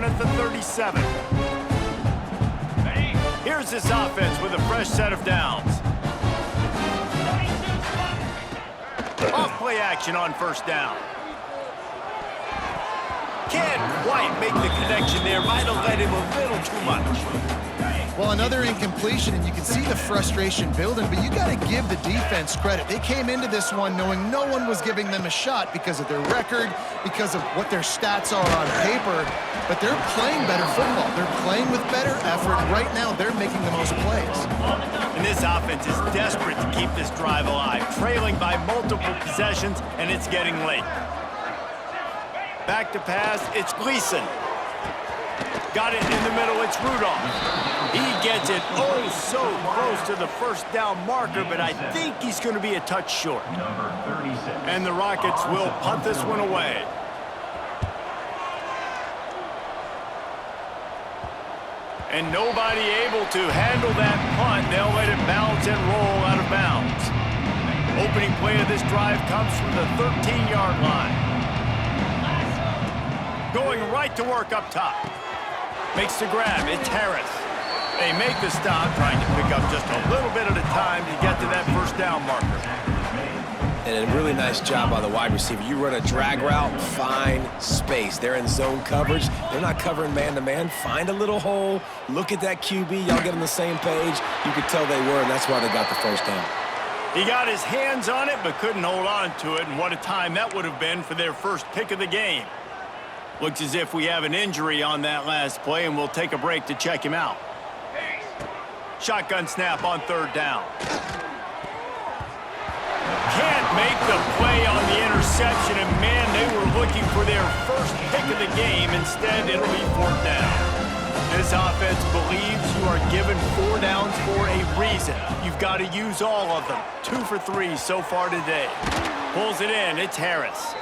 at the 37. Here's this offense with a fresh set of downs. Off-play action on first down. Can't quite make the connection there. Might have led him a little too much. Well, another incompletion, and you can see the frustration building, but you got to give the defense credit. They came into this one knowing no one was giving them a shot because of their record, because of what their stats are on paper, but they're playing better football. They're playing with better effort. Right now, they're making the most plays. And this offense is desperate to keep this drive alive, trailing by multiple possessions, and it's getting late. Back to pass, it's Gleason. Got it in the middle, it's Rudolph. He gets it oh so close to the first down marker, but I think he's going to be a touch short. And the Rockets will punt this one away. And nobody able to handle that punt. They'll let it bounce and roll out of bounds. Opening play of this drive comes from the 13-yard line. Going right to work up top. Makes the grab. It's Harris. They make the stop, trying to pick up just a little bit at a time to get to that first down marker. And a really nice job by the wide receiver. You run a drag route, find space. They're in zone coverage. They're not covering man-to-man. Find a little hole. Look at that QB. Y'all get on the same page. You could tell they were, and that's why they got the first down. He got his hands on it, but couldn't hold on to it, and what a time that would have been for their first pick of the game. Looks as if we have an injury on that last play, and we'll take a break to check him out. Shotgun snap on third down. Can't make the play on the interception, and man, they were looking for their first pick of the game. Instead, it'll be fourth down. This offense believes you are given 4 downs for a reason. You've got to use all of them. 2 for 3 so far today. Pulls it in. It's Harris.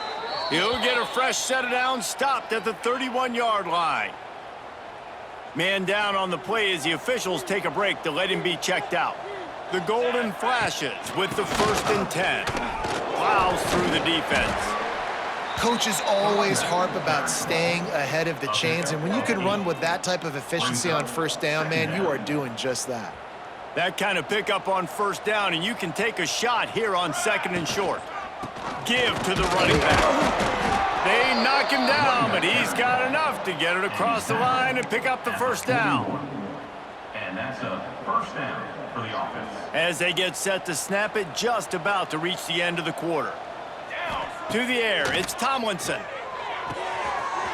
He'll get a fresh set of downs, stopped at the 31-yard line. Man down on the play as the officials take a break to let him be checked out. The Golden flashes with the 1st and 10. Plows through the defense. Coaches always harp about staying ahead of the chains, and when you can run with that type of efficiency on first down, man, you are doing just that. That kind of pickup on first down, and you can take a shot here on 2nd and short. Give to the running back. They knock him down, but he's got enough to get it across the line and pick up the first down. And that's a first down for the offense. As they get set to snap it, just about to reach the end of the quarter. To the air, it's Tomlinson.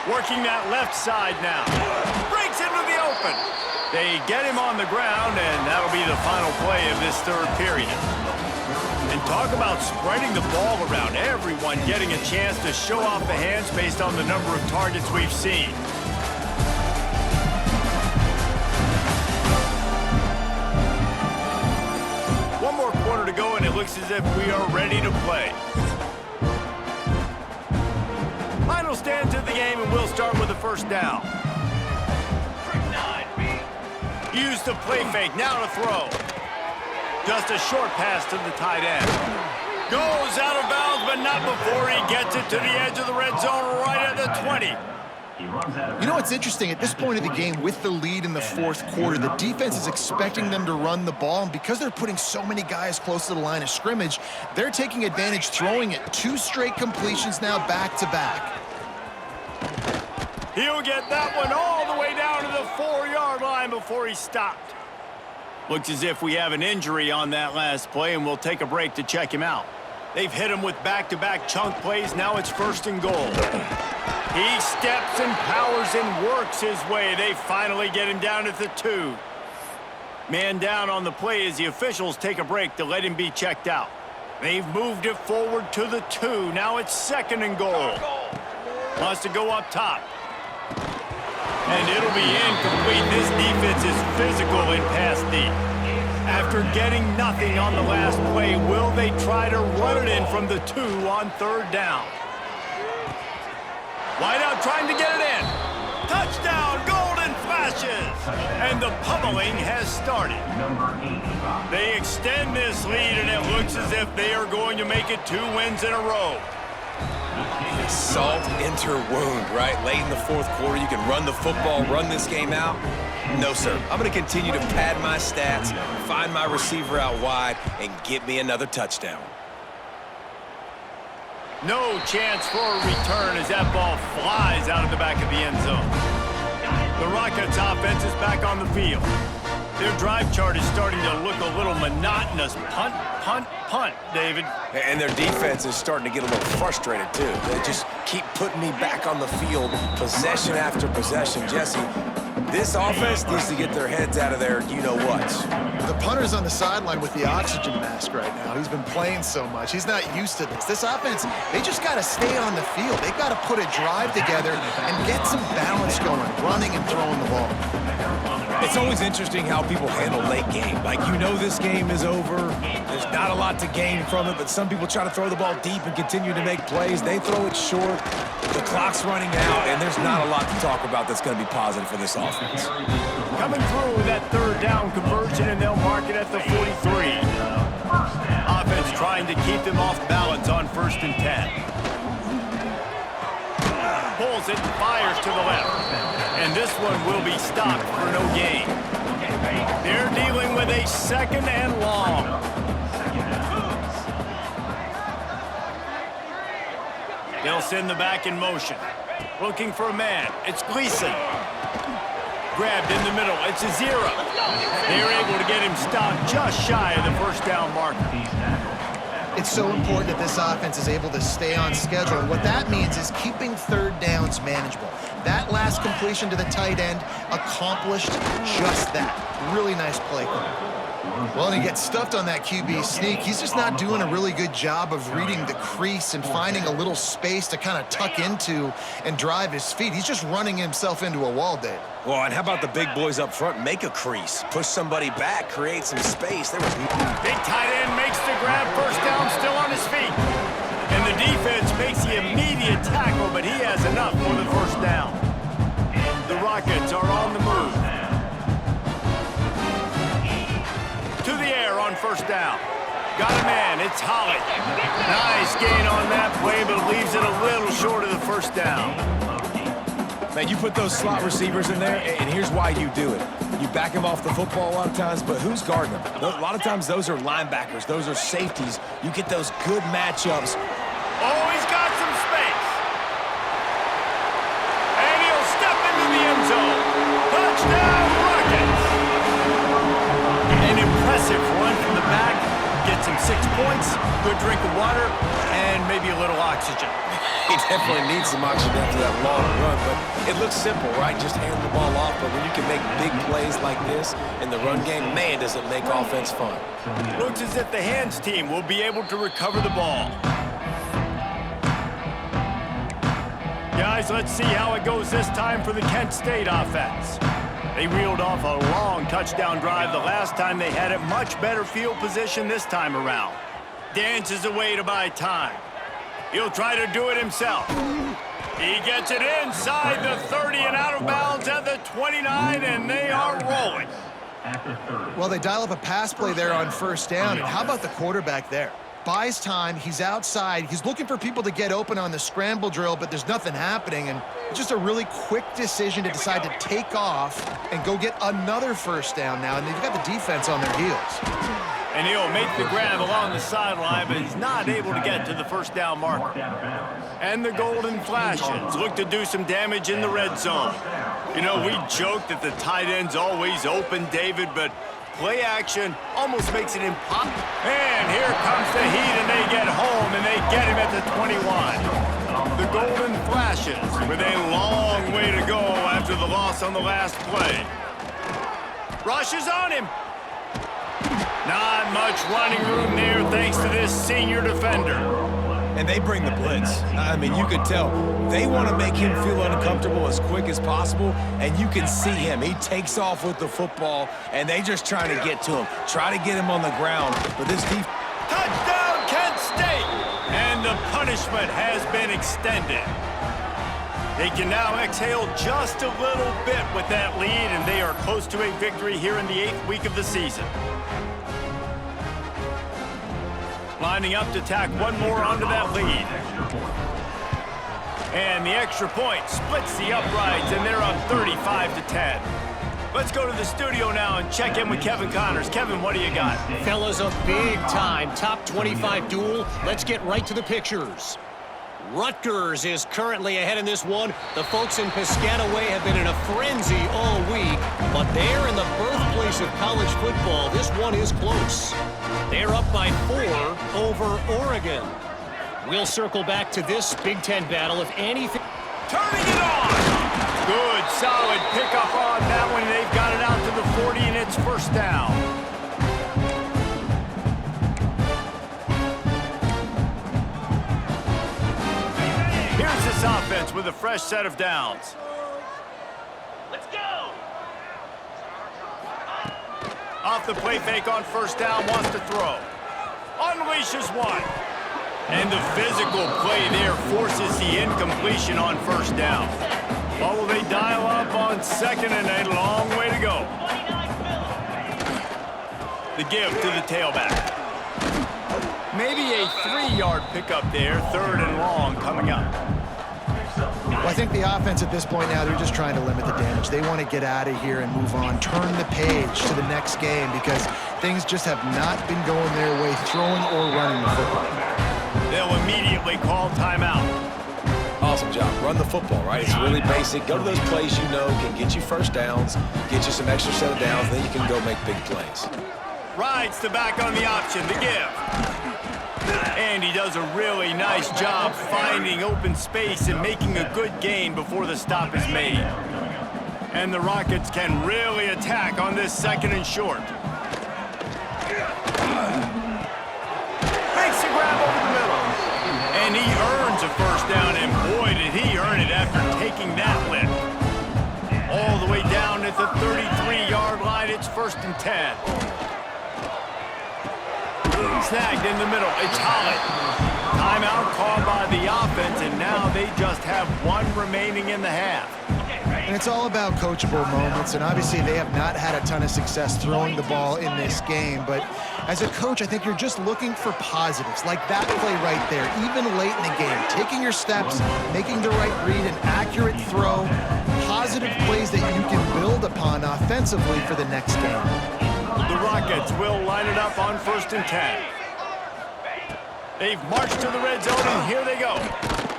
Working that left side now. Breaks into the open. They get him on the ground, and that'll be the final play of this third period. And talk about spreading the ball around. Everyone getting a chance to show off the hands based on the number of targets we've seen. One more quarter to go, and it looks as if we are ready to play. Final stands of the game, and we'll start with the first down. Use the play fake, now to throw. Just a short pass to the tight end. Goes out of bounds, but not before he gets it to the edge of the red zone right at the 20. You know what's interesting? At this point of the game, with the lead in the 4th quarter, the defense is expecting them to run the ball, and because they're putting so many guys close to the line of scrimmage, they're taking advantage, throwing it. 2 straight completions now back-to-back. He'll get that one all the way down to the 4-yard line before he stopped. Looks as if we have an injury on that last play, and we'll take a break to check him out. They've hit him with back-to-back chunk plays. Now it's 1st and goal. He steps and powers and works his way. They finally get him down at the 2. Man down on the play as the officials take a break to let him be checked out. They've moved it forward to the 2. Now it's 2nd and goal. Wants to go up top. And it'll be incomplete. This defense is physical in pass deep. After getting nothing on the last play, will they try to run it in from the 2 on 3rd down? Wide out trying to get it in. Touchdown, Golden flashes. And the pummeling has started. They extend this lead, and it looks as if they are going to make it 2 wins in a row. Salt enter wound, right? Late in the fourth quarter, you can run the football, run this game out. No, sir. I'm going to continue to pad my stats, find my receiver out wide, and get me another touchdown. No chance for a return as that ball flies out of the back of the end zone. The Rockets offense is back on the field. Their drive chart is starting to look a little monotonous. Punt, punt, punt, David. And their defense is starting to get a little frustrated, too. They just keep putting me back on the field, possession after possession. Jesse, this offense needs to get their heads out of their you-know-whats. The punter's on the sideline with the oxygen mask right now. He's been playing so much. He's not used to this. This offense, they just got to stay on the field. They've got to put a drive together and get some balance going, running and throwing the ball. It's always interesting how people handle late game. Like, you know this game is over. There's not a lot to gain from it, but some people try to throw the ball deep and continue to make plays. They throw it short. The clock's running out, and there's not a lot to talk about that's going to be positive for this offense. Coming through with that third down conversion, and they'll mark it at the 43. Offense trying to keep them off balance on 1st and 10. Pulls it, fires to the left. And this one will be stopped for no gain. They're dealing with a 2nd and long. They'll send the back in motion. Looking for a man. It's Gleason. Grabbed in the middle. It's a 0. They're able to get him stopped just shy of the 1st down marker. It's so important that this offense is able to stay on schedule. And what that means is keeping 3rd downs manageable. That last completion to the tight end accomplished just that. Really nice play. Well, and he gets stuffed on that QB sneak. He's just not doing a really good job of reading the crease and finding a little space to kind of tuck into and drive his feet. He's just running himself into a wall, Dave. Well, and how about the big boys up front? Make a crease. Push somebody back. Create some space. There was... Big tight end makes the grab. 1st down, still on his feet. And the defense makes the immediate tackle, but he has enough for the 1st down. The Rockets are on the move. To the air on 1st down. Got a man. It's Holly. Nice gain on that play, but leaves it a little short of the 1st down. Man, you put those slot receivers in there, and here's why you do it. You back them off the football a lot of times, but who's guarding them? A lot of times those are linebackers. Those are safeties. You get those good matchups. Oh, he's got some space. And he'll step into the end zone. Touchdown, Rockets. An impressive run from the back. Gets him 6 points, good drink of water, and maybe a little oxygen. He definitely needs some oxygen after that long run, but it looks simple, right? Just hand the ball off, but when you can make big plays like this in the run game, man, does it make offense fun. Looks as if the hands team will be able to recover the ball. Guys, let's see how it goes this time for the Kent State offense. They reeled off a long touchdown drive the last time they had it. Much better field position this time around. Dances away to buy time. He'll try to do it himself. He gets it inside the 30 and out of bounds at the 29, and they are rolling. Well, they dial up a pass play there on 1st down, and how about the quarterback there? Buys time, he's outside, he's looking for people to get open on the scramble drill, but there's nothing happening, and it's just a really quick decision to decide to take off and go get another 1st down now, and they've got the defense on their heels. And he'll make the grab along the sideline, but he's not able to get to the 1st down marker. And the Golden Flashes look to do some damage in the red zone. You know, we joke that the tight end's always open, David, but play action almost makes it impossible. And here comes the heat, and they get home, and they get him at the 21. The Golden Flashes with a long way to go after the loss on the last play. Rush is on him. Not much running room there thanks to this senior defender. And they bring the blitz. I mean, you could tell they want to make him feel uncomfortable as quick as possible, and you can see him. He takes off with the football, and they just trying to get to him, try to get him on the ground. But this defense... Touchdown, Kent State! And the punishment has been extended. They can now exhale just a little bit with that lead, and they are close to a victory here in the 8th week of the season. Lining up to tack one more onto that lead. And the extra point splits the uprights, and they're up 35-10. Let's go to the studio now and check in with Kevin Connors. Kevin, what do you got? Fellas, a big-time top 25 duel. Let's get right to the pictures. Rutgers is currently ahead in this one. The folks in Piscataway have been in a frenzy all week, but they're in the birthplace of college football. This one is close. They're up by 4 over Oregon. We'll circle back to this Big Ten battle if anything. Turning it on! Good, solid pickup on that one. They've got it out to the 40, and it's first down. Here's this offense with a fresh set of downs. Let's go! Off the play fake on first down, wants to throw. Unleashes one. And the physical play there forces the incompletion on first down. Or will they dial up on second, and a long way to go. The give to the tailback. Maybe a 3-yard pickup there, third and long coming up. Well, I think the offense at this point now, they're just trying to limit the damage. They want to get out of here and move on, turn the page to the next game because things just have not been going their way, throwing or running the football. They'll immediately call timeout. Awesome job. Run the football, right? It's really basic. Go to those plays you know can get you first downs, get you some extra set of downs, then you can go make big plays. Rides the back on the option, the give. And he does a really nice job finding open space and making a good gain before the stop is made. And the Rockets can really attack on this second and short. Makes a grab over the middle. And he earns a first down, and boy, did he earn it after taking that lift. All the way down at the 33-yard line, it's first and 10. Snagged in the middle, it's Holland. Timeout called by the offense, and now they just have one remaining in the half. And it's all about coachable moments, and obviously they have not had a ton of success throwing the ball in this game, but as a coach, I think you're just looking for positives, like that play right there, even late in the game, taking your steps, making the right read, an accurate throw, positive plays that you can build upon offensively for the next game. The Rockets will line it up on first and 10. They've marched to the red zone, and here they go.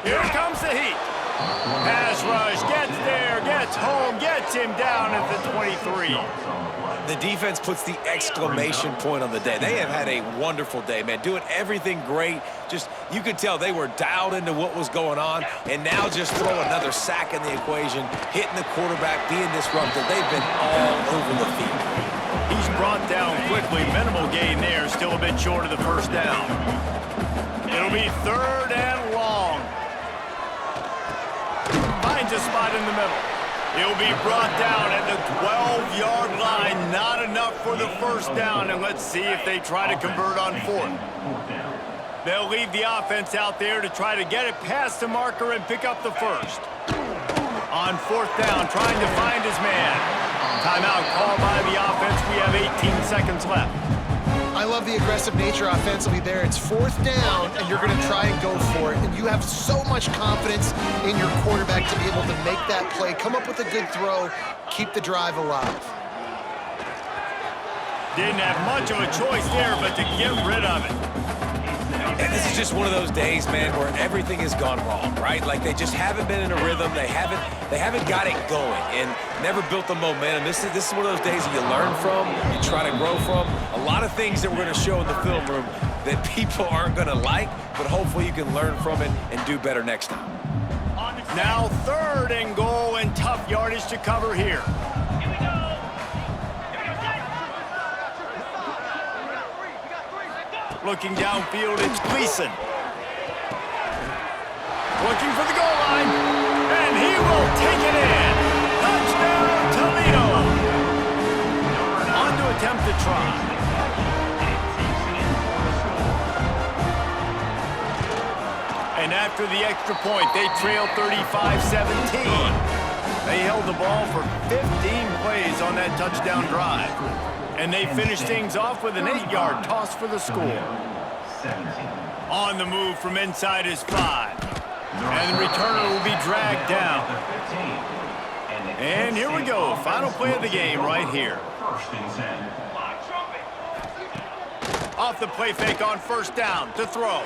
Here comes the heat. Pass rush, gets there, gets home, gets him down at the 23. The defense puts the exclamation point on the day. They have had a wonderful day, man. Doing everything great. Just, you could tell they were dialed into what was going on, and now just throw another sack in the equation, hitting the quarterback, being disruptive. They've been all over the field. He's brought down quickly. Minimal gain there, still a bit short of the first down. It'll be third and long. Finds a spot in the middle. He'll be brought down at the 12-yard line. Not enough for the first down, and let's see if they try to convert on fourth. They'll leave the offense out there to try to get it past the marker and pick up the first. On fourth down, trying to find his man. Timeout called by the offense. We have 18 seconds left. I love the aggressive nature offensively there. It's fourth down, and you're going to try and go for it. And you have so much confidence in your quarterback to be able to make that play, come up with a good throw, keep the drive alive. Didn't have much of a choice there, but to get rid of it. And this is just one of those days, man, where everything has gone wrong, right? Like they just haven't been in a rhythm. They haven't got it going and never built the momentum. This is one of those days that you learn from, you try to grow from. A lot of things that we're going to show in the film room that people aren't going to like, but hopefully you can learn from it and do better next time. Now third and goal, and tough yardage to cover here. Looking downfield, it's Gleason. Looking for the goal line, and he will take it in. Touchdown, Toledo. On to attempt to try. And after the extra point, they trail 35-17. They held the ball for 15 plays on that touchdown drive. And they finish things off with an 8-yard toss for the score. On the move from inside is 5. And the returner will be dragged down. And here we go. Final play of the game right here. First and 10. Off the play fake on first down to throw.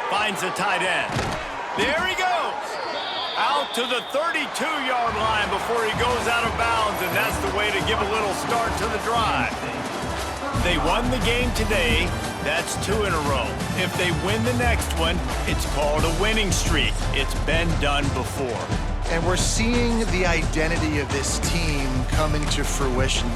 Finds the tight end. There he goes. Out to the 32-yard line before he goes out of bounds, and that's the way to give a little start to the drive. They won the game today. That's 2 in a row. If they win the next one, it's called a winning streak. It's been done before. And we're seeing the identity of this team coming to fruition.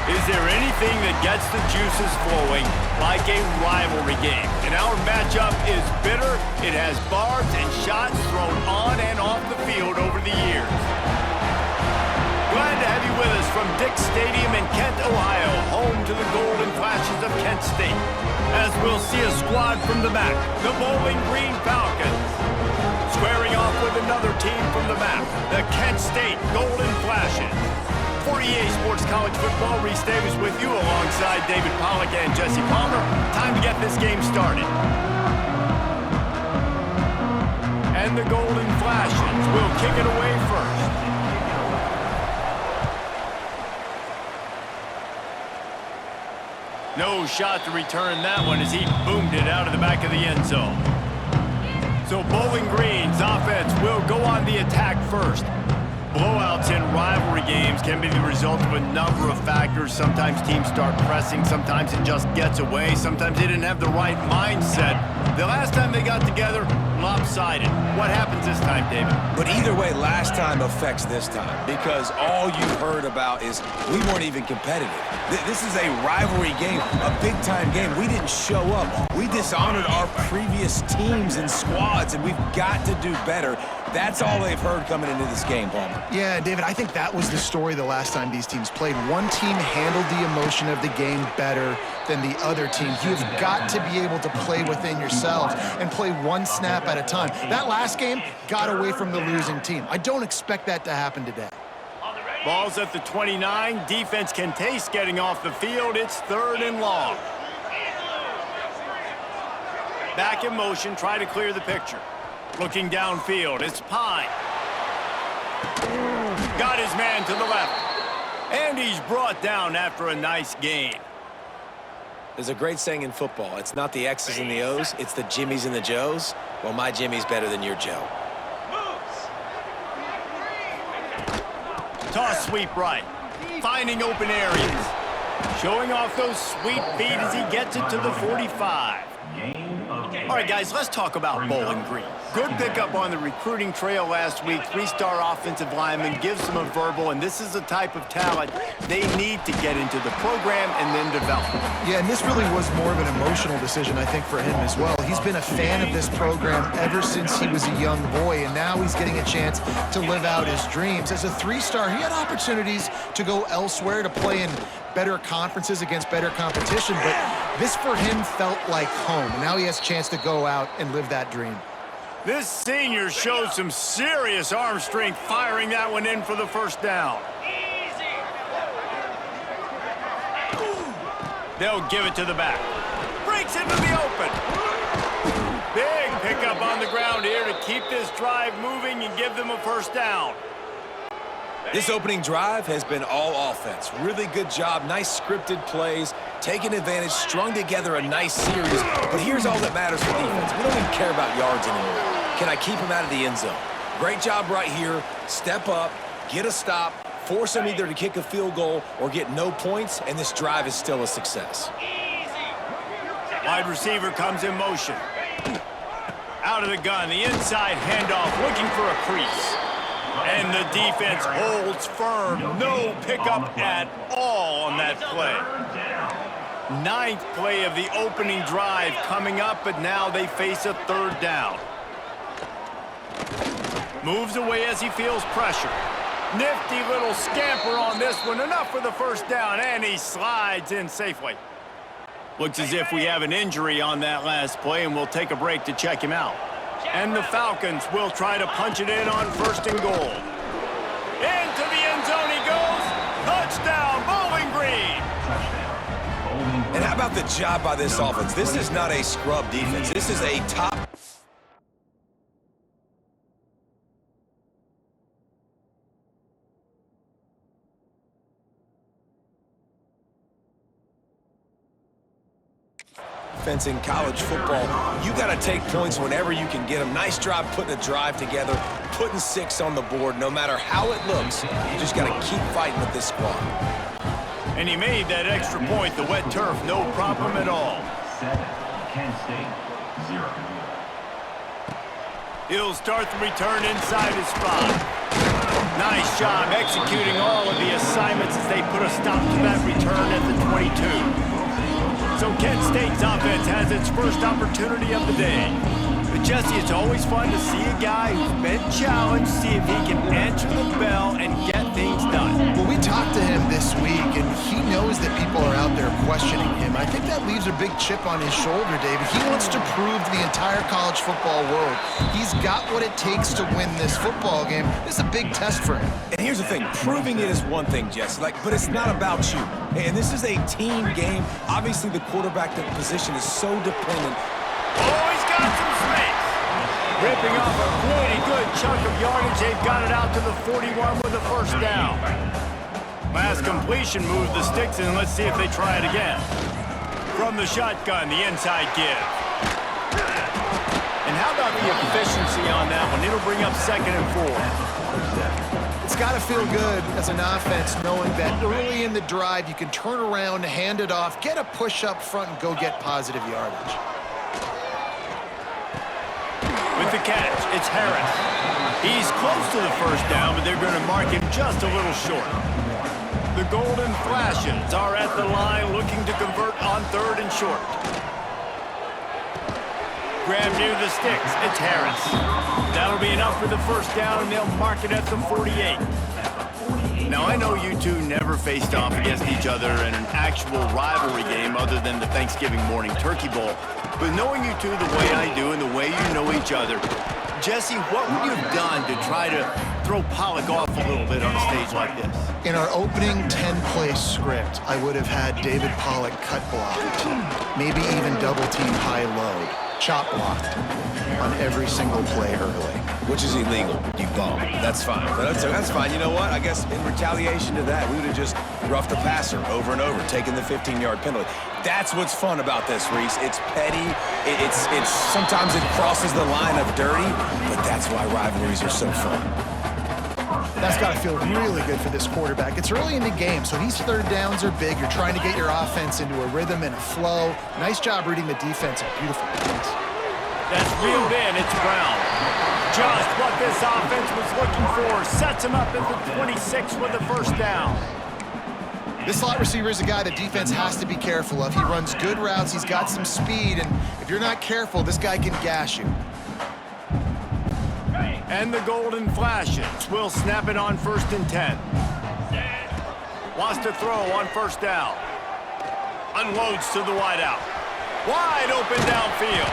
Is there anything that gets the juices flowing like a rivalry game? And our matchup is bitter. It has barbs and shots thrown on and off the field over the years. Glad to have you with us from Dick's Stadium in Kent, Ohio, home to the Golden Flashes of Kent State. As we'll see a squad from the back, the Bowling Green Falcons. Squaring off with another team from the map, the Kent State Golden Flashes. For EA Sports College Football, Reese Davis with you alongside David Pollack and Jesse Palmer. Time to get this game started. And the Golden Flashes will kick it away first. No shot to return that one as he boomed it out of the back of the end zone. So Bowling Green's offense will go on the attack first. Blowouts in rivalry games can be the result of a number of factors. Sometimes teams start pressing, sometimes it just gets away, sometimes they didn't have the right mindset. The last time they got together, lopsided. What happens this time, David? But either way, last time affects this time because all you've heard about is we weren't even competitive. This is a rivalry game, a big-time game. We didn't show up. We dishonored our previous teams and squads, and we've got to do better. That's all they've heard coming into this game, Palmer. Yeah, David, I think that was the story the last time these teams played. One team handled the emotion of the game better than the other team. You've got to be able to play within yourselves and play one snap at a time. That last game got away from the losing team. I don't expect that to happen today. Ball's at the 29. Defense can taste getting off the field. It's 3rd and long. Back in motion, try to clear the picture. Looking downfield, it's Pine. Got his man to the left. And he's brought down after a nice gain. There's a great saying in football. It's not the X's and the O's, it's the Jimmies and the Joes. Well, my Jimmy's better than your Joe. Toss sweep right. Finding open areas. Showing off those sweet feet as he gets it to the 45. All right, guys, let's talk about Bowling Green. Good pickup on the recruiting trail last week. 3-star offensive lineman, gives them a verbal, and this is the type of talent they need to get into the program and then develop. Yeah, and this really was more of an emotional decision, I think, for him as well. He's been a fan of this program ever since he was a young boy, and now he's getting a chance to live out his dreams. As a 3-star, he had opportunities to go elsewhere, to play in better conferences against better competition, but this for him felt like home. And now he has a chance to go out and live that dream. This senior showed some serious arm strength, firing that one in for the first down. They'll give it to the back. Breaks into the open. Big pickup on the ground here to keep this drive moving and give them a first down. This opening drive has been all offense. Really good job, nice scripted plays, taking advantage, strung together a nice series. But here's all that matters for defense. We don't even care about yards anymore. Can I keep him out of the end zone? Great job right here. Step up, get a stop, force him either to kick a field goal or get no points, and this drive is still a success. Wide receiver comes in motion. Out of the gun, the inside handoff, looking for a crease. And the defense holds firm. No pickup at all on that play. 9th play of the opening drive coming up, but now they face a 3rd down. Moves away as he feels pressure. Nifty little scamper on this one. Enough for the first down, and he slides in safely. Looks as if we have an injury on that last play, and we'll take a break to check him out. And the Falcons will try to punch it in on 1st and goal. Into the end zone he goes. Touchdown, Bowling Green. And how about the job by this offense? This is not a scrub defense. This is a top defense in college football. You got to take points whenever you can get them. Nice job putting a drive together, putting 6 on the board. No matter how it looks, you just got to keep fighting with this squad. And he made that extra point, the wet turf, no problem at all. 7, Kent State, 0. He'll start the return inside his spot. Nice job executing all of the assignments as they put a stop to that return at the 22. So Kent State's offense has its first opportunity of the day. But Jesse, it's always fun to see a guy who's been challenged, see if he can answer the bell and get things done. Well, we talked to him this week, and he knows that people are out there questioning him. I think that leaves a big chip on his shoulder, David. He wants to prove to the entire college football world he's got what it takes to win this football game. This is a big test for him. And here's the thing, proving it is one thing, Jesse, but it's not about you. And this is a team game. Obviously, the quarterback position is so dependent. Oh, he's got some space. Ripping off a pretty good chunk of yardage. They've got it out to the 41 with a first down. Last completion moves the sticks, and let's see if they try it again. From the shotgun, the inside give. And how about the efficiency on that one? It'll bring up 2nd and 4. It's got to feel good as an offense knowing that early in the drive you can turn around, hand it off, get a push up front, and go get positive yardage. With the catch, it's Harris. He's close to the first down, but they're going to mark him just a little short. The Golden Flashes are at the line looking to convert on 3rd and short. Grab near the sticks, it's Harris. That'll be enough for the first down, and they'll mark it at the 48. Now, I know you two never faced off against each other in an actual rivalry game other than the Thanksgiving morning turkey bowl. But knowing you two the way I do and the way you know each other, Jesse, what would you have done to try to throw Pollock off a little bit on a stage like this? In our opening 10-play script, I would have had David Pollock cut blocked, maybe even double-team high-low. chop blocked on every single play early. Which is illegal, you bum. That's fine. That's fine. You know what? I guess in retaliation to that, we would have just roughed the passer over and over, taking the 15-yard penalty. That's what's fun about this, Reese. It's petty. It's sometimes it crosses the line of dirty, but that's why rivalries are so fun. That's got to feel really good for this quarterback. It's early in the game, so these third downs are big. You're trying to get your offense into a rhythm and a flow. Nice job reading the defense. Beautiful pass. That's reeled in. It's Brown. Just what this offense was looking for. Sets him up at the 26 with a first down. This slot receiver is a guy the defense has to be careful of. He runs good routes. He's got some speed, and if you're not careful, this guy can gash you. And the golden flashes. Will snap it on 1st and 10. Wants to throw on first down. Unloads to the wideout. Wide open downfield.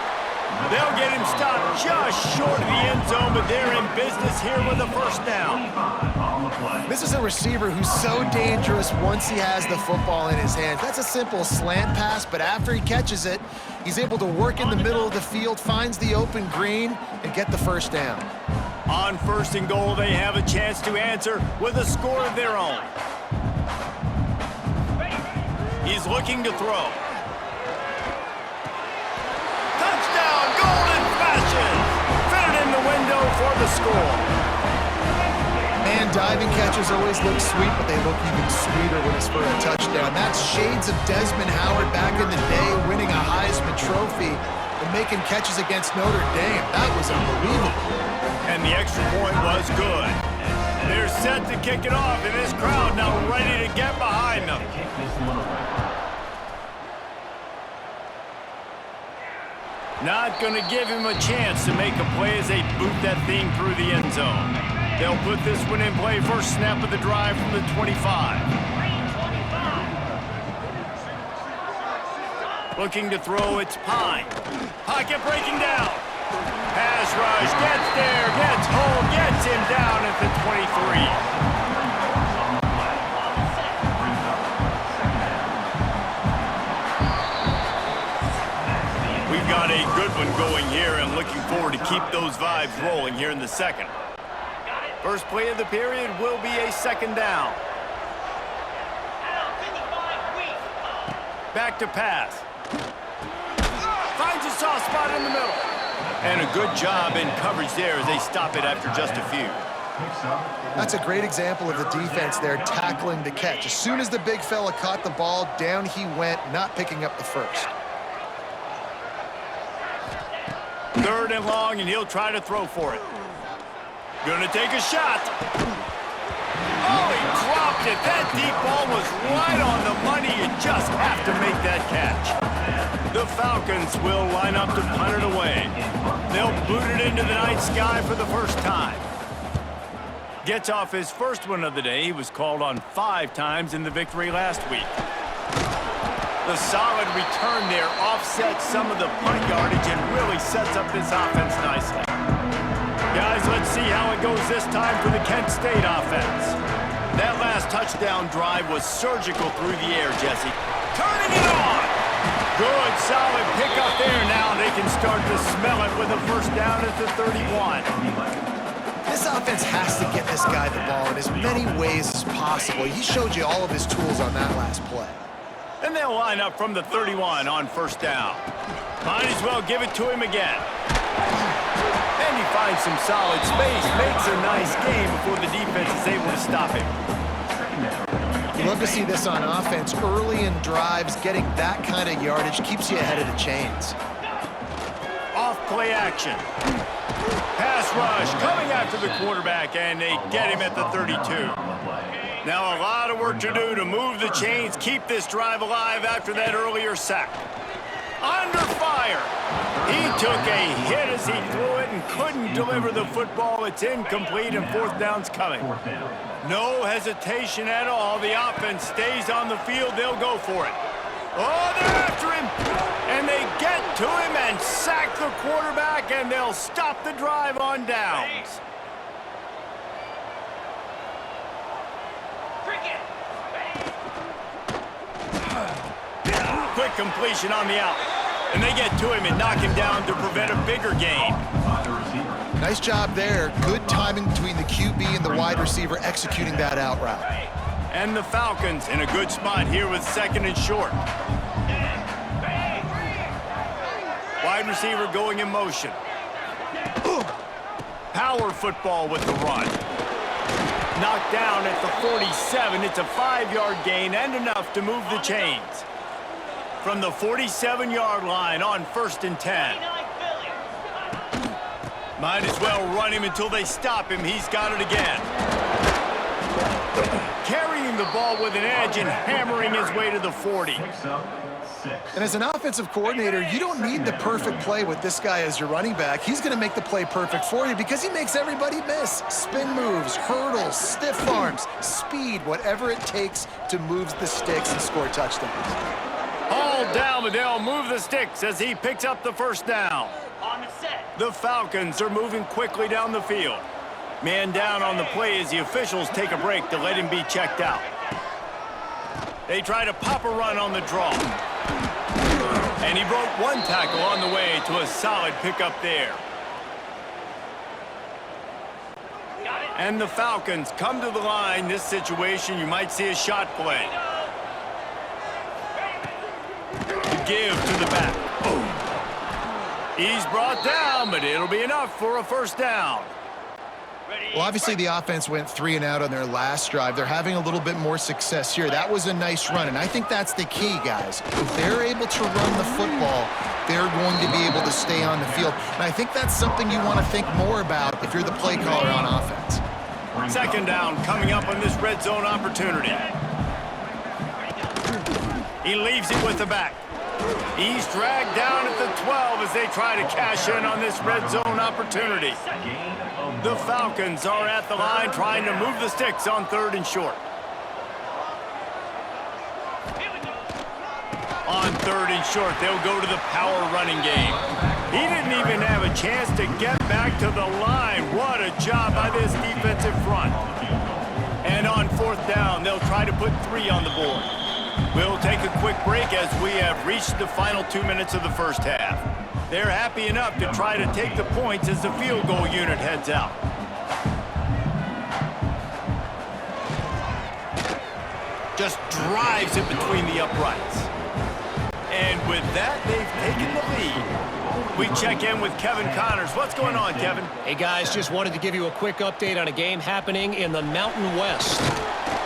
They'll get him stopped just short of the end zone, but they're in business here with a first down. This is a receiver who's so dangerous once he has the football in his hands. That's a simple slant pass, but after he catches it, he's able to work in the middle of the field, finds the open green, and get the first down. On 1st and goal, they have a chance to answer with a score of their own. He's looking to throw. Touchdown, golden flashes! Fit it in the window for the score. Man, diving catches always look sweet, but they look even sweeter when it's for a touchdown. That's shades of Desmond Howard back in the day, winning a Heisman Trophy and making catches against Notre Dame. That was unbelievable. And the extra point was good. They're set to kick it off, and this crowd now ready to get behind them. Not going to give him a chance to make a play as they boot that thing through the end zone. They'll put this one in play. First snap of the drive from the 25. Looking to throw, it's Pine. Pocket breaking down. Pass rush, gets there, gets home, gets him down at the 23. We've got a good one going here and looking forward to keep those vibes rolling here in the second. First play of the period will be a second down. Back to pass. Finds a soft spot in the middle. And a good job in coverage there as they stop it after just a few. That's a great example of the defense there tackling the catch. As soon as the big fella caught the ball, down he went, not picking up the first. 3rd and long, and he'll try to throw for it. Gonna take a shot. Oh, he dropped it. That deep ball was right on the money. You just have to make that catch. The Falcons will line up to punt it away. They'll boot it into the night sky for the first time. Gets off his first one of the day. He was called on 5 times in the victory last week. The solid return there offsets some of the punt yardage and really sets up this offense nicely. Guys, let's see how it goes this time for the Kent State offense. That last touchdown drive was surgical through the air, Jesse. Turning it on! Good, solid pickup there now. They can start to smell it with a first down at the 31. This offense has to get this guy the ball in as many ways as possible. He showed you all of his tools on that last play. And they'll line up from the 31 on first down. Might as well give it to him again. And he finds some solid space, makes a nice game before the defense is able to stop him. You love to see this on offense. Early in drives, getting that kind of yardage keeps you ahead of the chains. Off play action. Pass rush coming after the quarterback, and they get him at the 32. Now a lot of work to do to move the chains, keep this drive alive after that earlier sack. Under fire. He took a hit as he threw it and couldn't deliver the football. It's incomplete and 4th down's coming. No hesitation at all. The offense stays on the field. They'll go for it. Oh, they're after him. And they get to him and sack the quarterback, and they'll stop the drive on downs. Quick completion on the out. And they get to him and knock him down to prevent a bigger gain. By the receiver. Nice job there. Good timing between the QB and the wide receiver executing that out route. And the Falcons in a good spot here with 2nd and short. Wide receiver going in motion. Power football with the run. Knocked down at the 47. It's a 5-yard gain and enough to move the chains. From the 47-yard line on 1st and 10. Might as well run him until they stop him. He's got it again. Carrying the ball with an edge and hammering his way to the 40. Picks up 6. And as an offensive coordinator, you don't need the perfect play with this guy as your running back. He's going to make the play perfect for you because he makes everybody miss. Spin moves, hurdles, stiff arms, speed, whatever it takes to move the sticks and score touchdowns. All down, but they'll move the sticks as he picks up the 1st down. The Falcons are moving quickly down the field. Man down on the play as the officials take a break to let him be checked out. They try to pop a run on the draw. And he broke 1 tackle on the way to a solid pickup there. And the Falcons come to the line. This situation, you might see a shot play. To give to the back. He's brought down, but it'll be enough for a 1st down. Well, obviously the offense went 3 and out on their last drive. They're having a little bit more success here. That was a nice run, and I think that's the key, guys. If they're able to run the football, they're going to be able to stay on the field. And I think that's something you want to think more about if you're the play caller on offense. 2nd down coming up on this red zone opportunity. He leaves it with the back. He's dragged down at the 12 as they try to cash in on this red zone opportunity. The Falcons are at the line trying to move the sticks on 3rd and short. On 3rd and short, they'll go to the power running game. He didn't even have a chance to get back to the line. What a job by this defensive front. And on 4th down, they'll try to put 3 on the board. We'll take a quick break as we have reached the final 2 minutes of the 1st half. They're happy enough to try to take the points as the field goal unit heads out. Just drives it between the uprights. And with that, they've taken the lead. We check in with Kevin Connors. What's going on, Kevin? Hey, guys, just wanted to give you a quick update on a game happening in the Mountain West.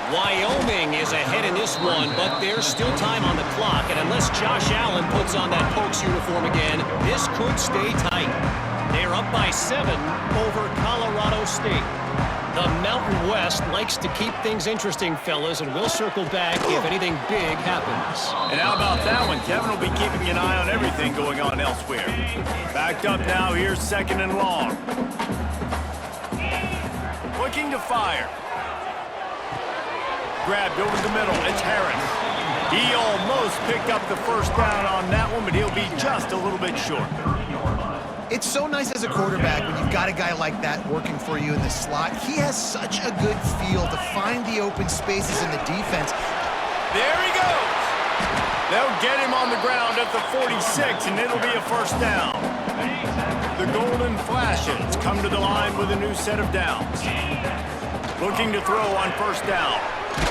Wyoming is ahead in this one, but there's still time on the clock, and unless Josh Allen puts on that Pokes uniform again, this could stay tight. They're up by 7 over Colorado State. The Mountain West likes to keep things interesting, fellas, and we'll circle back if anything big happens. And how about that one? Kevin will be keeping an eye on everything going on elsewhere. Backed up now, here's 2nd and long. Looking to fire. Grabbed over the middle, it's Harris. He almost picked up the 1st down on that one, but he'll be just a little bit short. It's so nice as a quarterback when you've got a guy like that working for you in the slot. He has such a good feel to find the open spaces in the defense. There he goes. They'll get him on the ground at the 46, and it'll be a 1st down. The Golden Flashes come to the line with a new set of downs. Looking to throw on 1st down.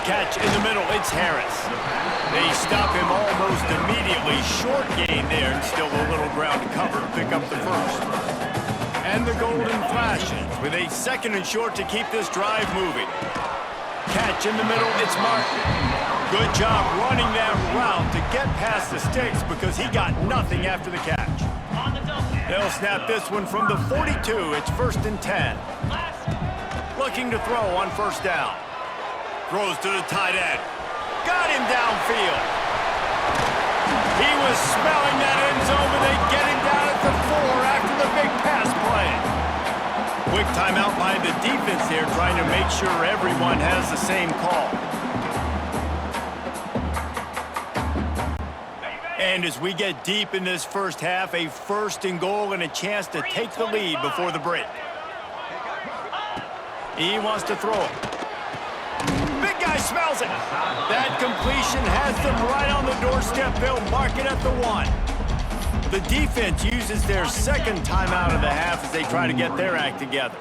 Catch in the middle, it's Harris. They stop him almost immediately. Short gain there, and still a little ground to cover to pick up the 1st. And the Golden Flashes with a 2nd and short to keep this drive moving. Catch in the middle, it's Martin. Good job running that route to get past the sticks because he got nothing after the catch. They'll snap this one from the 42. It's 1st and 10. Looking to throw on 1st down. Throws to the tight end. Got him downfield. He was smelling that end zone, but they get him down at the 4 after the big pass play. Quick timeout by the defense there, trying to make sure everyone has the same call. And as we get deep in this 1st half, a 1st and goal and a chance to take the lead before the break. He wants to throw it. Big guy smells it. That completion has them right on the doorstep. They'll mark it at the 1. The defense uses their second timeout of the half as they try to get their act together.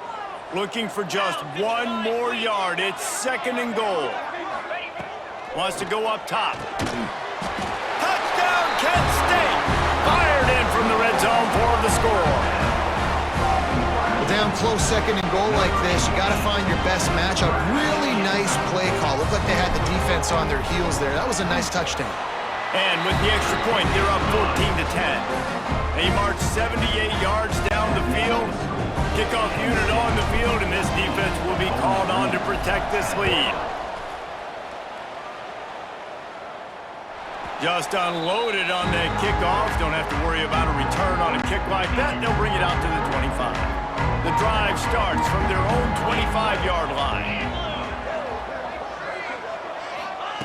Looking for just one more yard. It's 2nd and goal. Wants to go up top. Touchdown, Kent State! Fired in from the red zone for the score. Down close 2nd and goal like this, you got to find your best matchup. Really nice play call. Looked like they had the defense on their heels there. That was a nice touchdown. And with the extra point, they're up 14-10. They march 78 yards down the field. Kickoff unit on the field, and this defense will be called on to protect this lead. Just unloaded on the kickoff. Don't have to worry about a return on a kick like that. They'll bring it out to the 25. The drive starts from their own 25-yard line.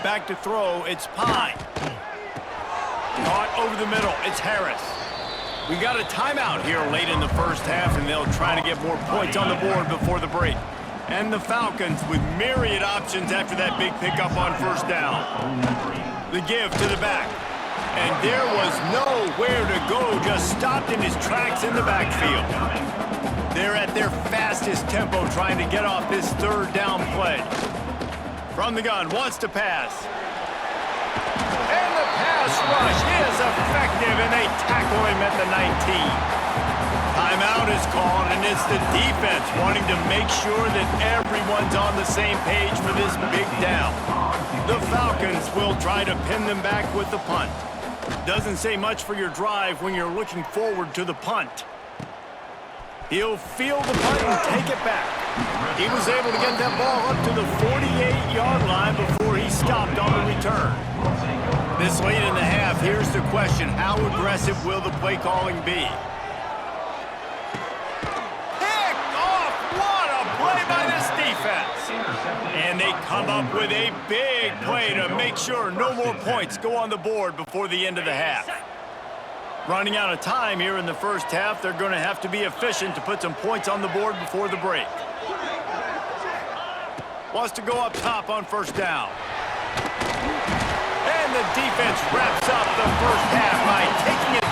Back to throw, it's Pine. Caught over the middle, it's Harris. We got a timeout here late in the first half, and they'll try to get more points on the board before the break. And the Falcons with myriad options after that big pickup on first down. The give to the back. And there was nowhere to go, just stopped in his tracks in the backfield. They're at their fastest tempo trying to get off this 3rd down play. From the gun, wants to pass. And the pass rush is effective, and they tackle him at the 19. Timeout is called, and it's the defense wanting to make sure that everyone's on the same page for this big down. The Falcons will try to pin them back with the punt. Doesn't say much for your drive when you're looking forward to the punt. He'll field the punt and take it back. He was able to get that ball up to the 48-yard line before he stopped on the return. This late in the half, here's the question. How aggressive will the play calling be? Picked off! What a play by this defense! And they come up with a big play to make sure no more points go on the board before the end of the half. Running out of time here in the first half, they're going to have to be efficient to put some points on the board before the break. Wants to go up top on first down. And the defense wraps up the first half by taking it.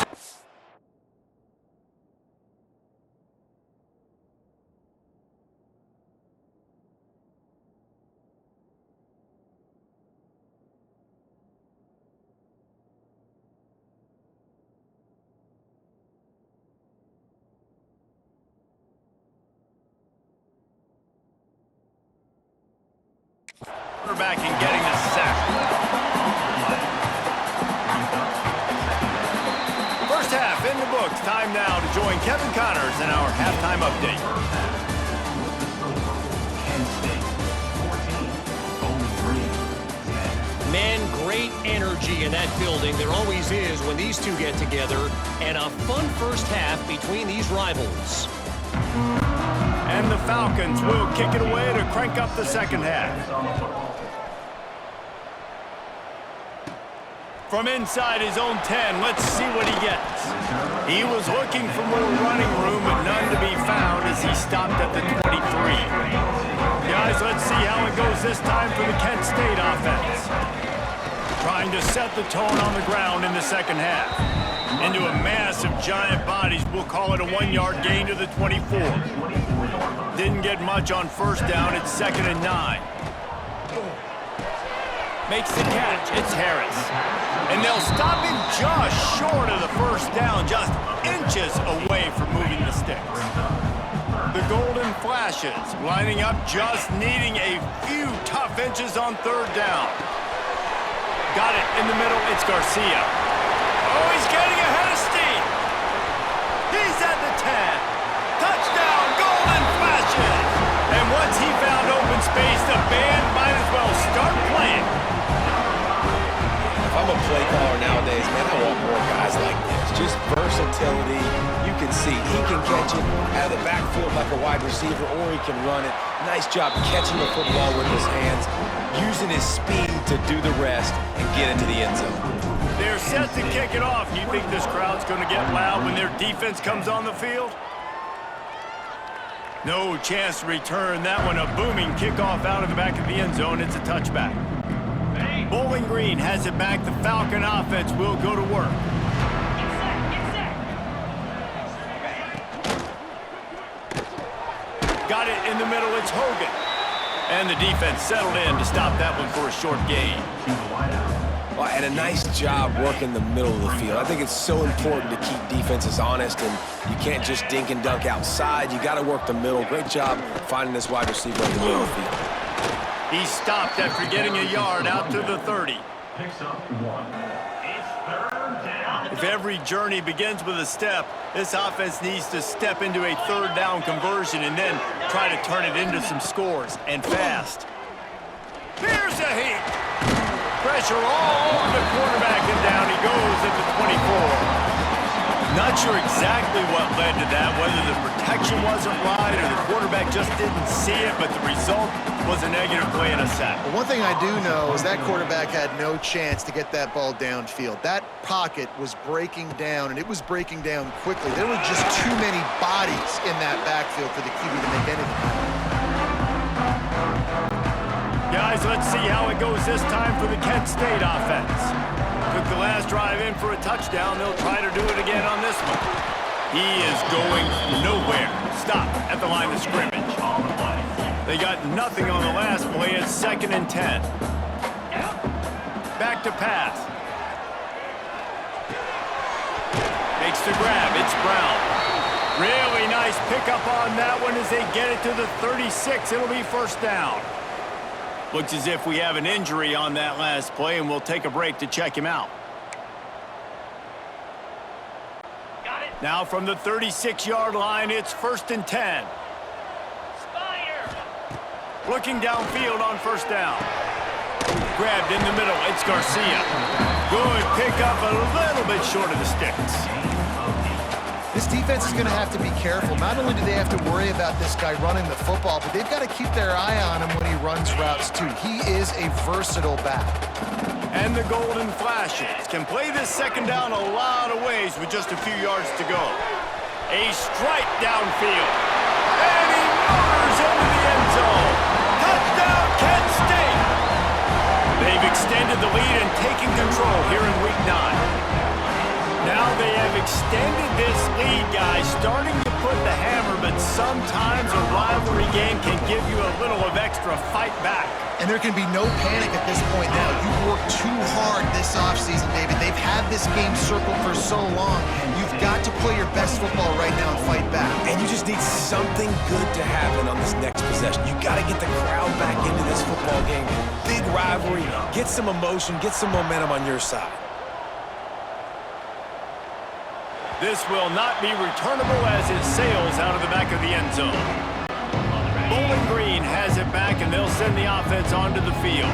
Quarterback and getting the sack. First half in the books. Time now to join Kevin Connors in our halftime update. Man, great energy in that building. There always is when these two get together. And a fun first half between these rivals. And the Falcons will kick it away to crank up the second half. From inside his own 10, let's see what he gets. He was looking for more running room, but none to be found as he stopped at the 23. Guys, let's see how it goes this time for the Kent State offense. Trying to set the tone on the ground in the second half. Into a mass of giant bodies, we'll call it a 1-yard gain to the 24. Didn't get much on first down, it's 2nd and 9. Makes the catch, it's Harris. And they'll stop him just short of the first down, just inches away from moving the sticks. The golden flashes, lining up, just needing a few tough inches on 3rd down. Got it in the middle, it's Garcia. Oh, he's getting ahead of steam. He's at the 10. Touchdown, golden flashes. And once he found open space, the band might as well start playing. If I'm a play caller nowadays, man, I want more guys like this. Just versatility. You can see he can catch it out of the backfield like a wide receiver, or he can run it. Nice job catching the football with his hands, using his speed to do the rest and get into the end zone. They're set to kick it off. You think this crowd's going to get loud when their defense comes on the field? No chance to return that one. A booming kickoff out of the back of the end zone. It's a touchback. Bowling Green has it back. The Falcon offense will go to work. in the middle, it's Hogan. And the defense settled in to stop that one for a short gain. Well, and a nice job working the middle of the field. I think it's so important to keep defenses honest, and you can't just dink and dunk outside. You got to work the middle. Great job finding this wide receiver in the middle of the field. He stopped after getting a yard out to the 30. Picks up 1. It's third down. If every journey begins with a step, this offense needs to step into a third down conversion and then try to turn it into some scores, and fast. Here's a heat. Pressure all over the quarterback, and down he goes at the 24. Not sure exactly what led to that, whether the protection wasn't right or the quarterback just didn't see it, but the result was a negative play and a sack. But one thing I do know is that quarterback had no chance to get that ball downfield. That pocket was breaking down, and it was breaking down quickly. There were just too many bodies in that backfield for the QB to make anything happen. Guys, let's see how it goes this time for the Kent State offense. Took the last drive in for a touchdown. They'll try to do it again on this one. He is going nowhere. Stop at the line of scrimmage. They got nothing on the last play. It's 2nd and 10. Back to pass. Makes the grab. It's Brown. Really nice pickup on that one as they get it to the 36. It'll be first down. Looks as if we have an injury on that last play, and we'll take a break to check him out. Now from the 36-yard line, it's 1st and 10. Looking downfield on first down. Grabbed in the middle, it's Garcia. Good pickup, a little bit short of the sticks. This defense is going to have to be careful. Not only do they have to worry about this guy running the football, but they've got to keep their eye on him when he runs routes too. He is a versatile back. And the Golden Flashes can play this second down a lot of ways with just a few yards to go. A strike downfield. And he murders into the end zone. Touchdown, Kent State! They've extended the lead and taken control here in Week 9. Now they have extended this lead, guys, starting to put the hammer, but sometimes a rivalry game can give you a little of extra fight back. And there can be no panic at this point now. You've worked too hard this offseason, David. They've had this game circled for so long. You've got to play your best football right now and fight back. And you just need something good to happen on this next possession. You got to get the crowd back into this football game. Big rivalry, get some emotion, get some momentum on your side. This will not be returnable as it sails out of the back of the end zone. Bowling Green has it back, and they'll send the offense onto the field.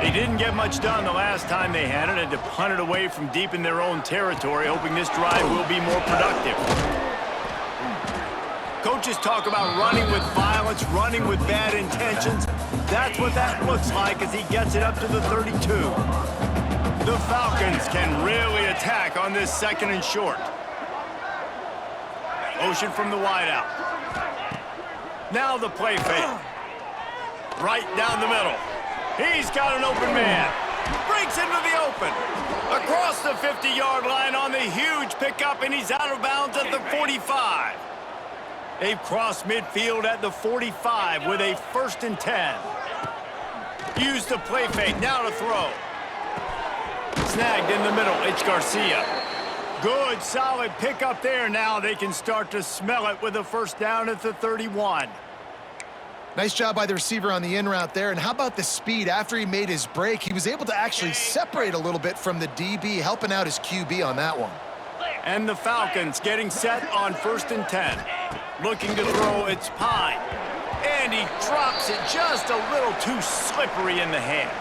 They didn't get much done the last time they had it, and to punt it away from deep in their own territory, hoping this drive will be more productive. Coaches talk about running with violence, running with bad intentions. That's what that looks like as he gets it up to the 32. The Falcons can really attack on this 2nd and short. Motion from the wideout. Now the play fake. Right down the middle. He's got an open man. Breaks into the open. Across the 50-yard line on the huge pickup, and he's out of bounds at the 45. They've crossed midfield at the 45 with a 1st and 10. Use the play fake. Now to throw. Snagged in the middle. It's Garcia. Good, solid pickup there. Now they can start to smell it with a first down at the 31. Nice job by the receiver on the in route there. And how about the speed? After he made his break, he was able to actually separate a little bit from the DB, helping out his QB on that one. And the Falcons getting set on 1st and 10. Looking to throw, it's Pine. And he drops it just a little too slippery in the hands.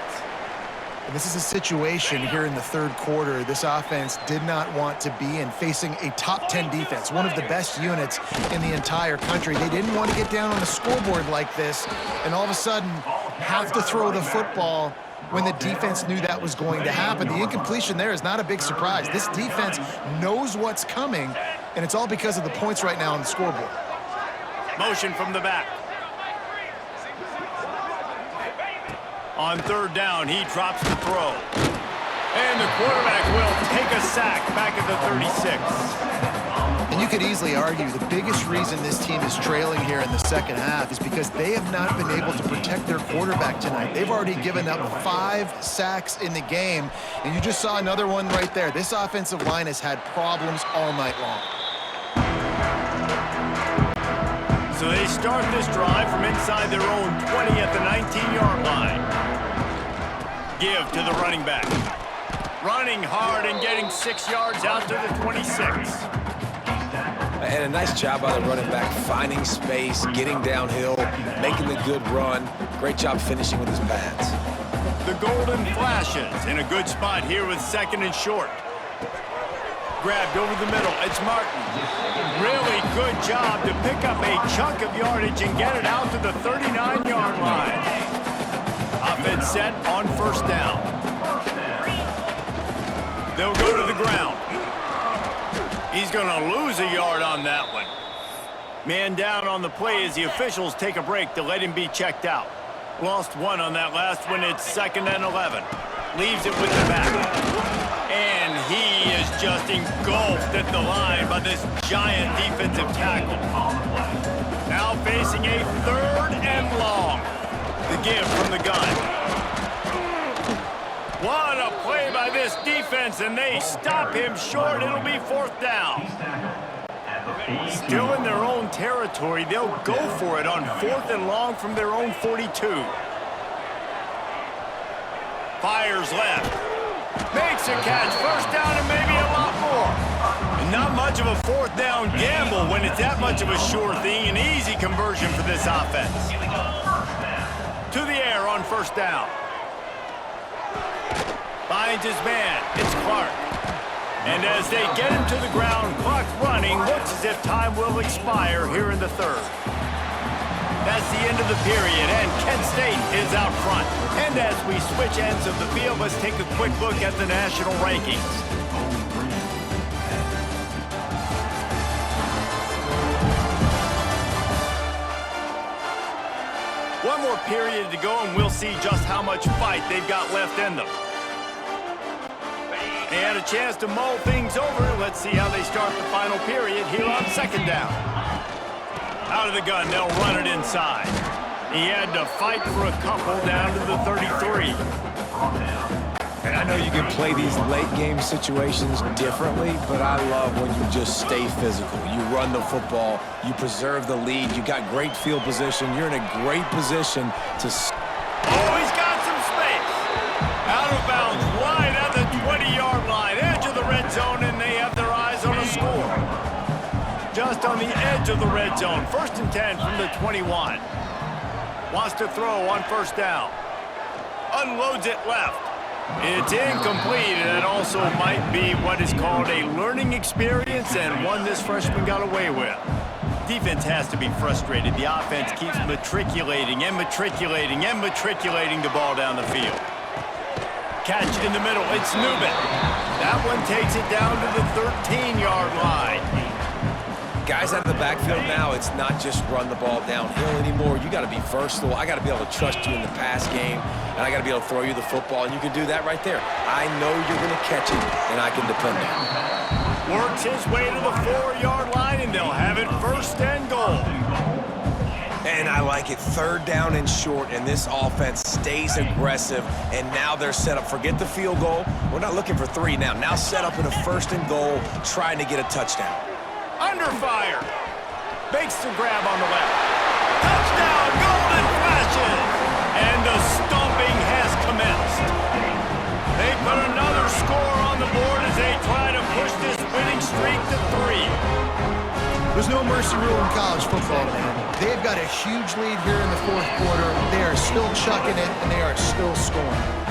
And this is a situation here in the 3rd quarter this offense did not want to be in, facing a top 10 defense, one of the best units in the entire country. They didn't want to get down on the scoreboard like this and all of a sudden have to throw the football when the defense knew that was going to happen. The incompletion there is not a big surprise. This defense knows what's coming, and it's all because of the points right now on the scoreboard. Motion from the back. On 3rd down, he drops the throw. And the quarterback will take a sack back at the 36. And you could easily argue the biggest reason this team is trailing here in the second half is because they have not been able to protect their quarterback tonight. They've already given up 5 sacks in the game, and you just saw another one right there. This offensive line has had problems all night long. So they start this drive from inside their own 20 at the 19-yard line. Give to the running back. Running hard and getting 6 yards out to the 26. And a nice job by the running back, finding space, getting downhill, making the good run. Great job finishing with his pads. The Golden Flashes in a good spot here with 2nd and short. Grabbed over the middle. It's Martin. Really good job to pick up a chunk of yardage and get it out to the 39-yard line. Offense set on 1st down. They'll go to the ground. He's going to lose a yard on that one. Man down on the play as the officials take a break to let him be checked out. Lost 1 on that last one. It's 2nd and 11. Leaves it with the back. And he is just engulfed at the line by this giant defensive tackle. Now facing a 3rd and long. The give from the gun. What a play by this defense, and they stop him short. It'll be 4th down. Still in their own territory. They'll go for it on 4th and long from their own 42. Fires left. Makes a catch. 1st down and maybe a lot more. And not much of a 4th down gamble when it's that much of a sure thing. An easy conversion for this offense. To the air on 1st down. Finds his man. It's Clark. And as they get him to the ground, clock running, looks as if time will expire here in the 3rd. That's the end of the period, and Kent State is out front. And as we switch ends of the field, let's take a quick look at the national rankings. One more period to go, and we'll see just how much fight they've got left in them. They had a chance to mull things over. Let's see how they start the final period here on 2nd down. Out of the gun, they'll run it inside. He had to fight for a couple down to the 33. And I know you can play these late game situations differently, but I love when you just stay physical. You run the football, you preserve the lead, you got great field position, you're in a great position to... Oh, he's got some space. Out of bounds, wide at the 20-yard line, edge of the red zone, and they have their eyes on a score. Just on the edge of the red zone, 1st and 10 from the 21. Wants to throw on 1st down. Unloads it left. It's incomplete, and it also might be what is called a learning experience and one this freshman got away with. Defense has to be frustrated. The offense keeps matriculating and matriculating and matriculating the ball down the field. Catch in the middle. It's Newman. That one takes it down to the 13-yard line. Guys out of the backfield now, it's not just run the ball downhill anymore. You got to be versatile. I got to be able to trust you in the pass game, and I got to be able to throw you the football, and you can do that right there. I know you're going to catch it, and I can depend on it. Works his way to the 4-yard line, and they'll have it 1st and goal. And I like it. 3rd down and short, and this offense stays aggressive, and now they're set up. Forget the field goal. We're not looking for 3 now. Now set up in a 1st and goal, trying to get a touchdown. Under fire. Makes the grab on the left. Touchdown, Golden Flashes! And the stomping has commenced. They put another score on the board as they try to push this winning streak to 3. There's no mercy rule in college football, man. They've got a huge lead here in the 4th quarter. They are still chucking it, and they are still scoring.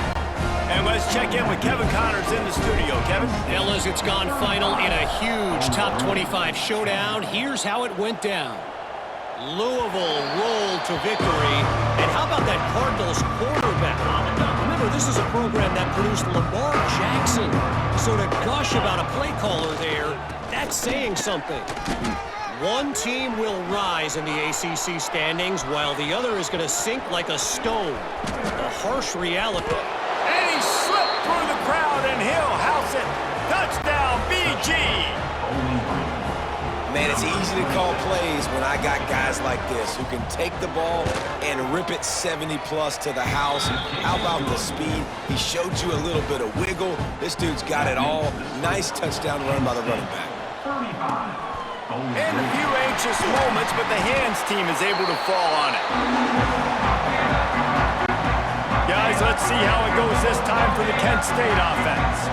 And let's check in with Kevin Connors in the studio. Kevin? Fellas, it's gone final in a huge top 25 showdown. Here's how it went down. Louisville rolled to victory. And how about that Cardinals quarterback? Remember, this is a program that produced Lamar Jackson. So to gush about a play caller there, that's saying something. One team will rise in the ACC standings, while the other is going to sink like a stone. A harsh reality. And he slipped through the crowd, and he'll house it. Touchdown, BG! it's easy to call plays when I got guys like this who can take the ball and rip it 70-plus to the house. How about the speed? He showed you a little bit of wiggle. This dude's got it all. Nice touchdown run by the running back. 35. And a few anxious moments, but the hands team is able to fall on it. Guys, let's see how it goes this time for the Kent State offense.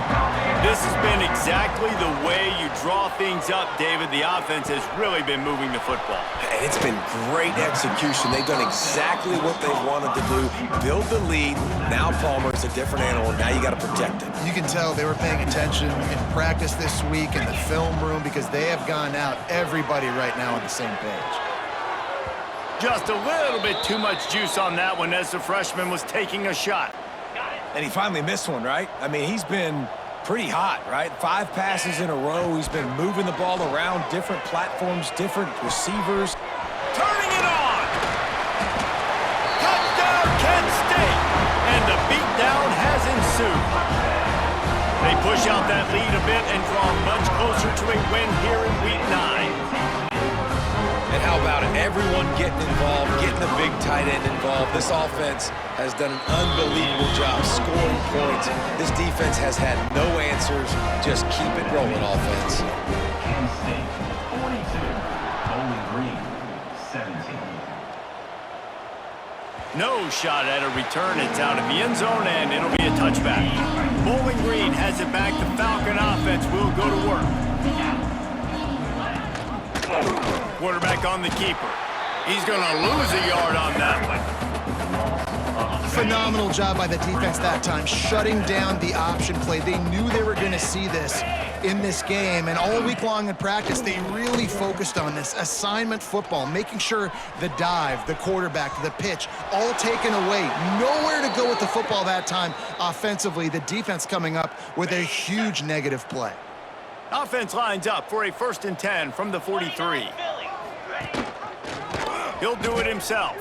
This has been exactly the way you draw things up, David. The offense has really been moving the football. And it's been great execution. They've done exactly what they wanted to do. Build the lead. Now Palmer's a different animal. Now you got to protect him. You can tell they were paying attention in practice this week in the film room because they have gone out, everybody right now on the same page. Just a little bit too much juice on that one as the freshman was taking a shot. And he finally missed one, right? I mean, he's been pretty hot, right? 5 passes in a row. He's been moving the ball around different platforms, different receivers. Turning it on! Touchdown, Kent State! And the beatdown has ensued. They push out that lead a bit and draw much closer to a win here in Week 9. And how about it? Everyone getting involved, getting the big tight end involved. This offense has done an unbelievable job scoring points. This defense has had no answers. Just keep it rolling, offense. Kent State 42. Bowling Green 17. No shot at a return. It's out of the end zone, and it'll be a touchback. Bowling Green has it back. The Falcon offense will go to work. Quarterback on the keeper. He's going to lose a yard on that one. Phenomenal job by the defense that time, shutting down the option play. They knew they were going to see this in this game, and all week long in practice, they really focused on this assignment football, making sure the dive, the quarterback, the pitch, all taken away. Nowhere to go with the football that time offensively. The defense coming up with a huge negative play. Offense lines up for a 1st and 10 from the 43. He'll do it himself.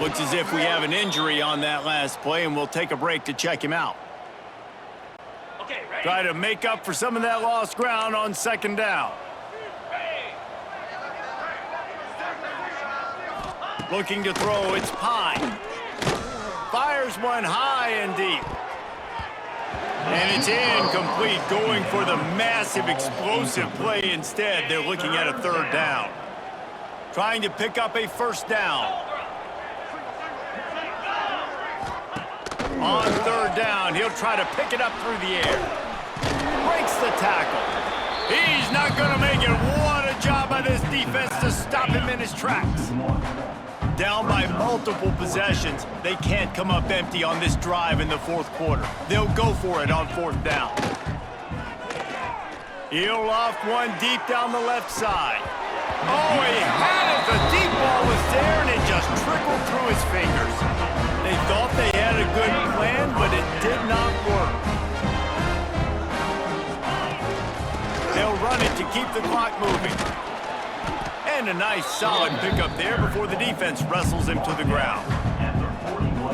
Looks as if we have an injury on that last play, and we'll take a break to check him out. Try to make up for some of that lost ground on 2nd down. Looking to throw, it's Pine. Fires one high and deep. And it's incomplete, going for the massive explosive play instead. They're looking at a 3rd down. Trying to pick up a 1st down. On 3rd down, he'll try to pick it up through the air. Breaks the tackle. He's not going to make it. What a job by this defense to stop him in his tracks. Down by multiple possessions, they can't come up empty on this drive in the 4th quarter. They'll go for it on 4th down. He'll loft one deep down the left side. Oh, he had it. The deep ball was there, and it just trickled through his fingers. They thought they had a good plan, but it did not work. They'll run it to keep the clock moving. And a nice solid pickup there before the defense wrestles him to the ground.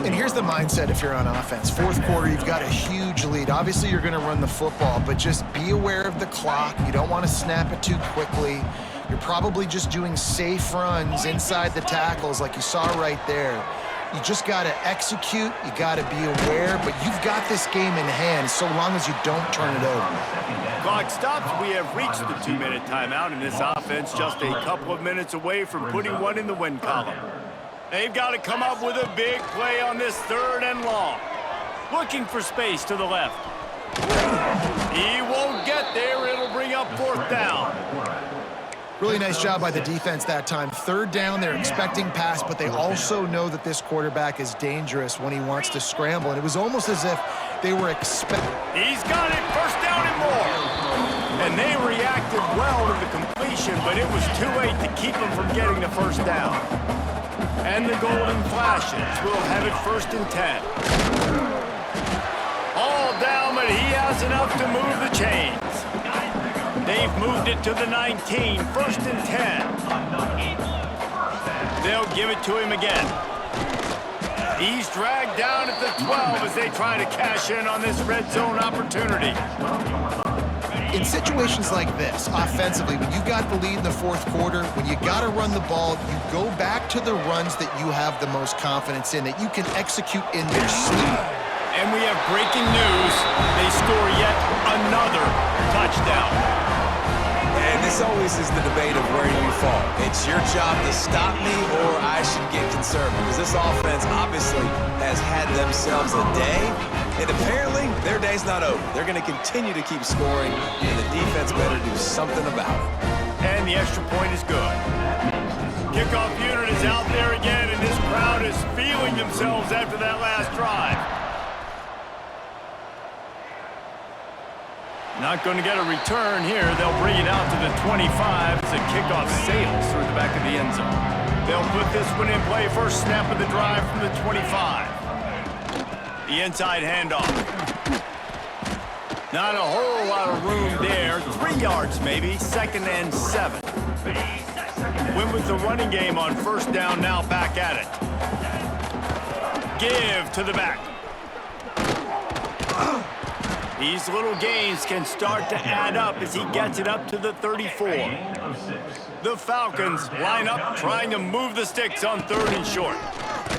And here's the mindset if you're on offense. 4th quarter, you've got a huge lead. Obviously, you're going to run the football, but just be aware of the clock. You don't want to snap it too quickly. You're probably just doing safe runs inside the tackles like you saw right there. You just got to execute. You got to be aware, but you've got this game in hand so long as you don't turn it over. Clock stops. We have reached the 2-minute timeout, and this offense just a couple of minutes away from putting one in the win column. They've got to come up with a big play on this 3rd and long. Looking for space to the left. He won't get there. It'll bring up 4th down. Really nice job by the defense that time. 3rd down, they're expecting pass, but they also know that this quarterback is dangerous when he wants to scramble. And it was almost as if they were expecting. He's got it. 1st down and more. And they reacted well to the completion, but it was too late to keep him from getting the 1st down. And the golden flashes will have it 1st and 10. All down, but he has enough to move the chains. They've moved it to the 19, 1st and 10. They'll give it to him again. He's dragged down at the 12 as they try to cash in on this red zone opportunity. In situations like this, offensively, when you got the lead in the fourth quarter, when you got to run the ball, you go back to the runs that you have the most confidence in, that you can execute in their sleep. And we have breaking news. They score yet another touchdown. And this always is the debate of where you fall. It's your job to stop me or I should get conservative. Because this offense obviously has had themselves a day. And apparently, their day's not over. They're going to continue to keep scoring, and the defense better do something about it. And the extra point is good. Kickoff unit is out there again, and this crowd is feeling themselves after that last drive. Not going to get a return here. They'll bring it out to the 25 as the kickoff sails through the back of the end zone. They'll put this one in play. First snap of the drive from the 25. The inside handoff. Not a whole lot of room there. 3 yards maybe. 2nd and 7. Win with the running game on first down, now back at it. Give to the back. These little gains can start to add up as he gets it up to the 34. The Falcons line up trying to move the sticks on 3rd and short.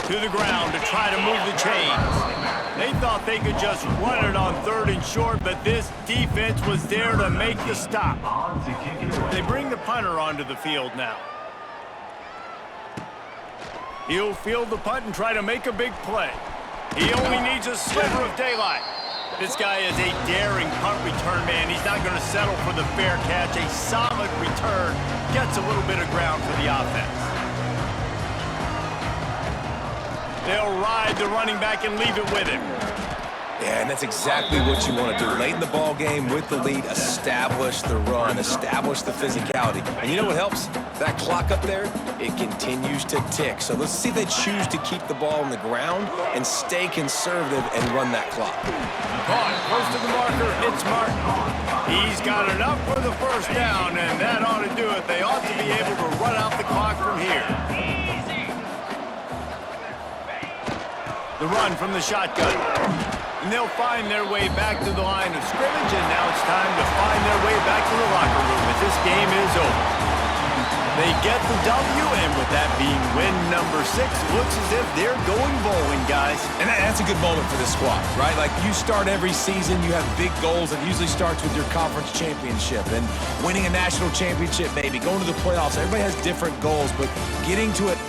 To the ground to try to move the chains. They thought they could just run it on 3rd and short, but this defense was there to make the stop. They bring the punter onto the field now. He'll field the punt and try to make a big play. He only needs a sliver of daylight. This guy is a daring punt return man. He's not going to settle for the fair catch. A solid return gets a little bit of ground for the offense. They'll ride the running back and leave it with him. Yeah, and that's exactly what you want to do. Late in the ball game with the lead, establish the run, establish the physicality. And you know what helps? That clock up there, it continues to tick. So let's see if they choose to keep the ball on the ground and stay conservative and run that clock. Caught close to the marker, it's Martin. He's got enough for the first down, and that ought to do it. They ought to be able to run out the clock from here. The run from the shotgun. And they'll find their way back to the line of scrimmage, and now it's time to find their way back to the locker room as this game is over. They get the W, and with that being win number 6, looks as if they're going bowling, guys. And that's a good moment for this squad, right? Like, you start every season, you have big goals. It usually starts with your conference championship and winning a national championship, maybe going to the playoffs. Everybody has different goals, but getting to it.